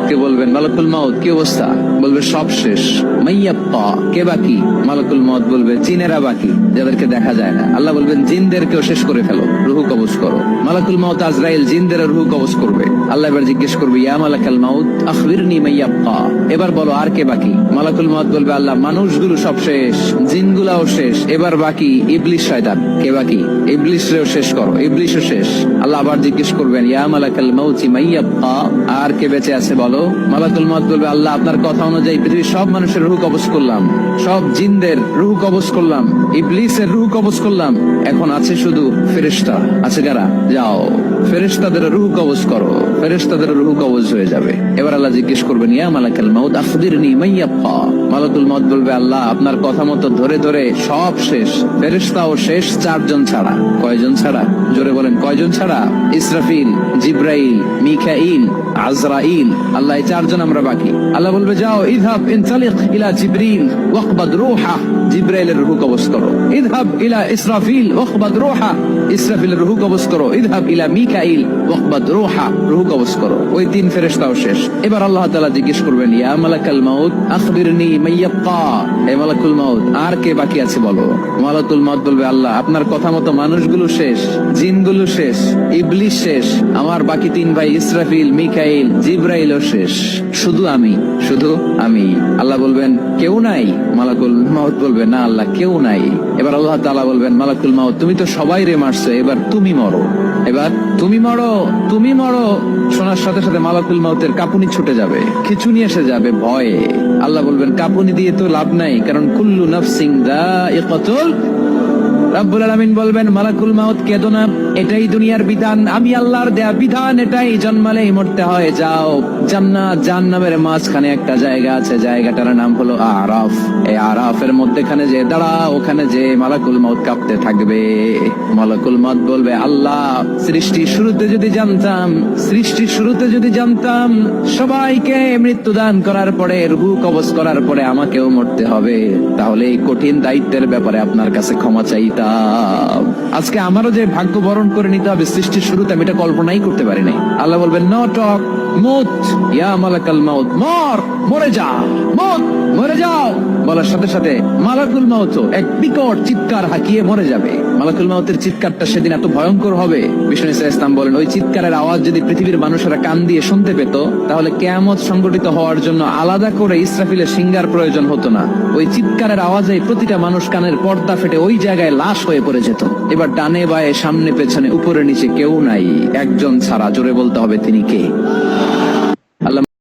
মালাককে বলবেন, মালাকুল মাউত কি অবস্থা? বলবে সব শেষ। মাইয়াব্বা, কে বাকি? মালাকুল মাউত বলবে জিনেরা বাকি, যাদেরকে দেখা যায় না। আল্লাহ বলবেন জিনদেরকেও শেষ করে ফেলো, রুহু কবজ করো। মালাকুল মাউত আজরাইল জিনদের রুহু কবজ করবে। আল্লাহ এবার জিজ্ঞেস করবে, ইয়া মালাকাল মাউত আখবিরনি মাইয়াব্বা, এবার বলো আর কে বাকি? মালাকুল মাউত বলবে, আল্লাহ মানুষগুলো সব শেষ, জিনগুলাও শেষ, এবার বাকি ইবলিস শয়তান। কে বাকি? ইবলিসরেও শেষ করো, ইবলিসও শেষ। আল্লাহ আবার জিজ্ঞেস করবেন, ইয়া মালাকাল মাউতি মাইয়াব্বা, আর কে বেঁচে আছে বলো? মালাকুল মাউত বলবে, আল্লাহ আপনার কথা অনুযায়ী পৃথিবীর সব মানুষের রুহ কবজ করলাম, সব জিনদের রুহ কবজ করলাম, ইবলিসের রুহ কবজ করলাম, এখন আছে শুধু ফেরেশতা। আছে কারা? যাও ফেরেশতাদের রুহ কবজ করো। ফেরেশতাদের রুহ কবজ হয়ে যাবে। এবার আল্লাহ জিজ্ঞেস করবেন, ইয়া মালাকাল মাউত আখবিরনি মাইয়াব্বা। মালাকুল মাউত বলবে, আল্লাহ আপনার কথা মতো ধরে ধরে সব শেষ, ফেরেশতাও শেষ, 4 জন ছাড়া। কয়জন ছাড়া? জোরে বলেন, কয়জন ছাড়া? ইসরাফিল, জিব্রাইল, মিকাইল, আজরাইল। আল্লাহ এই 4 জন আমরা বাকি। আল্লাহ বলবে, যাও ইযহাব ইনতালিক ইলা জিবরিল ওয়াকবাদ রূহা, জিব্রাইলের রূহ কবজ করো। ইযহাব ইলা ইসরাফিল ওয়াকবাদ রূহা, ইসরাফিলের রূহ কবজ করো। ইযহাব ইলা মিকাইল ওয়াকবাদ রূহা, রূহ কবজ করো। ওই 3 ফেরেশতাও শেষ। এবার আল্লাহ তাআলা জিজ্ঞেস করবেন, ইয়া মালাকাল মাউত আখবিরনি মাইয়াব্বা, হে মালাকুল মাউত আর কে বাকি আছে বলো? মালাকুল মাউত বলবে, আল্লাহ আপনার কথা মতো মানুষগুলো শেষ, জিনগুলো শেষ, ইবলিস শেষ, আমার বাকি 3 ভাই ইসরাফিল, মিকাইল, জিব্রাইলও শেষ, শুধু আমি, শুধু আমি। আল্লাহ বলবেন, কেউ নাই? মালাকুল মাউত বলবে, না আল্লাহ কেউ নাই। এবার আল্লাহ তাআলা বলবেন, মালাকুল মাউত তুমি তো সবাই রে মারছো, এবার তুমি মরো, এবার তুমি মরো, তুমি মরো। শোনার সাথে সাথে মালাকুল মাউতের কাঁপুনি ছুটে যাবে, খিঁচুনি এসে যাবে ভয়ে। আল্লাহ বলবেন, কাঁপুনি দিয়ে তো লাভ নাই, কারণ কুল্লু নাফসিন যায়িকাতুল। রব্বুল আলামিন বলবেন, মালাকুল মাউত কেঁদো না, এটাই দুনিয়ার বিধান, আমি আল্লাহর দেয়া বিধান, এটাই, জন্মালেই মরতে হয়। যাও, জান্নাত জাহান্নামের মাঝখানে একটা জায়গা আছে, জায়গাটার নাম হলো আরাফ। এই আরাফের মধ্যখানে যে দাঁড়া, ওখানে যে মালাকুল মাউত কাঁপতে থাকবে। মালাকুল মাউত বলবে, আল্লাহ সৃষ্টির শুরুতে যদি জানতাম, সৃষ্টির শুরুতে যদি জানতাম সবাইকে মৃত্যু দান করার পরে, রূহ কবজ করার পরে আমাকেও মরতে হবে, তাহলে এই কঠিন দায়িত্বের ব্যাপারে আপনার কাছে ক্ষমা চাইতাম। আজকে আমারও যে ভাগ্য বরণ করে নিতে হবে সৃষ্টির শুরুতে, আমি এটা কল্পনাই করতে পারি নাই। আল্লাহ বলবেন, নো টক, মুত ইয়া মালাকাল মাউত, মর, মরে যা, মুত, মরে যাও। বলার সাথে সাথে মালাকুল মাউত এক বিকট চিৎকার হাঁকিয়ে মরে যাবে। মালাকুল মাউতের চিৎকারটা সেদিন এত ভয়ঙ্কর হবে, বিষ্ণু ইসলাম বলেন, ওই চিৎকারের আওয়াজ যদি পৃথিবীর মানুষেরা কান দিয়ে শুনতে পেত, তাহলে কিয়ামত সংগঠিত হওয়ার জন্য আলাদা করে ইসরাফিলের সিঙ্গার প্রয়োজন হতো না। ওই চিৎকারের আওয়াজে প্রতিটা মানুষ কানের পর্দা ফেটে ওই জায়গায় লাশ হয়ে পড়ে যেত। এবার ডানে বায়ে, সামনে পেছনে, উপরে নিচে কেউ নাই, একজন ছাড়া। জোরে বলতে হবে, তিনি কে?